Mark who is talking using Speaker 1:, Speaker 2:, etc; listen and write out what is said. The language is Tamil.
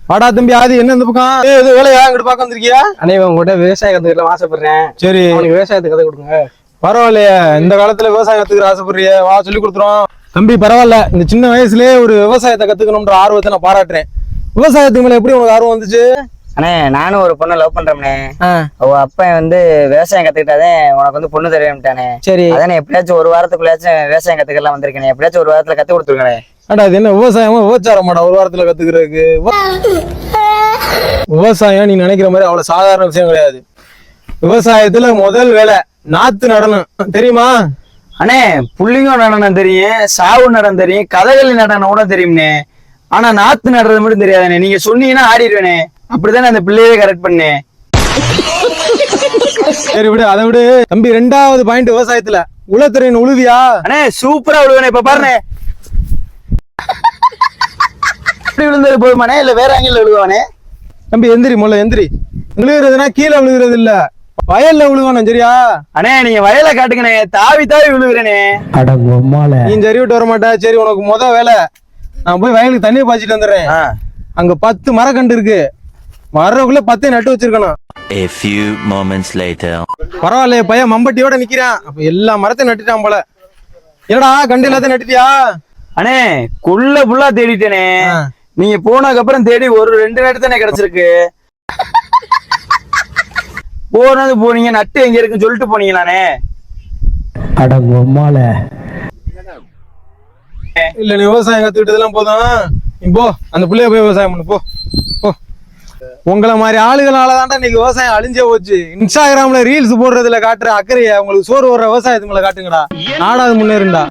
Speaker 1: வாடா தம்பி ஆதி என்ன இந்த பக்கம் ஏதோ வேலையா இங்கிட்டு பார்க்க வந்திருக்கியா?
Speaker 2: அண்ணே இவன் கூட விவசாயம் கத்துக்கலாம் ஆசைப்படுறேன்.
Speaker 1: சரி
Speaker 2: அவனுக்கு விவசாயத்தை கத்து கொடுங்க.
Speaker 1: பரவாயில்லையே, இந்த காலத்துல விவசாயம் கத்துக்கிற ஆசைப்படுறிய, வா சொல்லி கொடுத்துறோம். தம்பி பரவாயில்ல, இந்த சின்ன வயசுலயே ஒரு விவசாயத்தை கத்துக்கணும்ன்ற ஆர்வத்தை நான் பாராட்டுறேன். விவசாயத்துக்கு மேல எப்படி உனக்கு ஆர்வம் வந்துச்சு?
Speaker 3: அண்ணே நானும் ஒரு பொண்ணை லவ் பண்றேனே. அவ அப்ப விவசாயம் கத்துக்கிட்டாதே உனக்கு பொண்ணு தருவேன்ட்டானே.
Speaker 2: சரி
Speaker 3: அதானே எப்படியாச்சும் ஒரு வாரத்துக்குள்ளாச்சும் விவசாயம் கத்துக்கலாம் வந்திருக்கேன். எப்படியாச்சும் ஒரு வாரத்துல கத்து கொடுத்துருக்கேன்.
Speaker 1: ஆடா அது என்ன விவசாயமா விபச்சாரமாடா ஒரு வாரத்துல கத்துக்கிறதுக்கு? விவசாயம் நீ நினைக்கிற மாதிரி அவ்வளவு சாதாரண விஷயம் கிடையாது. விவசாயத்துல முதல் வேலை நாத்து நடனம், தெரியுமா?
Speaker 2: அண்ணே புள்ளிங்க நடனம் தெரியும், சாவு நடனம் தெரியும், கதகளி நடனம் கூட தெரியும்னே. ஆனா நாத்து நடுறது மட்டும் தெரியாதுண்ணே. நீங்க சொன்னீங்கன்னா ஆடிடுவேனே. அப்படித்தானே அந்த பிள்ளையே கரெக்ட் பண்ணேன்.
Speaker 1: சரி விடு, அதை விடு தம்பி. 2வது பாயிண்ட், விவசாயத்துல உளத்துறையின் உழுவியா?
Speaker 2: அண்ணே சூப்பரா விழுவேனே. இப்ப பாருண்ணே இப்படி விழுந்தது போதுமானே இல்ல வேற ஆங்கிள் விழுவானே?
Speaker 1: தம்பி எந்திரி, முல்ல எந்திரி. விழுகிறதுனா கீழே விழுகிறது இல்ல, வயல்ல விழுவானு, சரியா?
Speaker 2: அண்ணே நீங்க வயலை காட்டுங்கண்ணே, தாவி தாவி விழுகிறேனே.
Speaker 1: நீ சரி விட்டு வர மாட்டா. சரி உனக்கு முத வேலை, நான் போய் வயலுக்கு தண்ணியை பாய்ச்சிட்டு வந்துடுறேன். அங்க 10 மரக்கண்டு இருக்கு, மரக்குள்ள 10 நட்டு வச்சிருக்கணும்.
Speaker 4: A few moments later.
Speaker 1: பரவாயில்லையே, பையன் மம்பட்டியோட நிக்கிறான். அப்ப எல்லா மரத்தையும் நட்டுட்டான் போல. என்னடா கண்டு எல்லாத்தையும் நட்டுட்டியா?
Speaker 2: அண்ணே குள்ள புல்லா தேடிட்டேனே. நீங்க போனதுக்கு அப்புறம் தேடி ஒரு 2 நட்டு தானே கிடைச்சிருக்கு. போனது போனீங்க, நட்டு எங்க இருக்குன்னு சொல்லிட்டு போனீங்களானே.
Speaker 1: இல்ல நீ விவசாயம் கத்துக்கிட்டதெல்லாம் போதும், நீ போ அந்த பிள்ளைய போய் விவசாயம் பண்ணு, போ போ. உங்களை மாதிரி ஆளுகளாலதான்டா இன்னைக்கு விவசாயம் அழிஞ்சே போச்சு. இன்ஸ்டாகிராம்ல ரீல்ஸ் போடுறதுல காட்டுற அக்கறைய உங்களுக்கு சோறு வர்ற விவசாயத்து மேல காட்டுங்கடா. நாடாது முன்னேறுண்டா.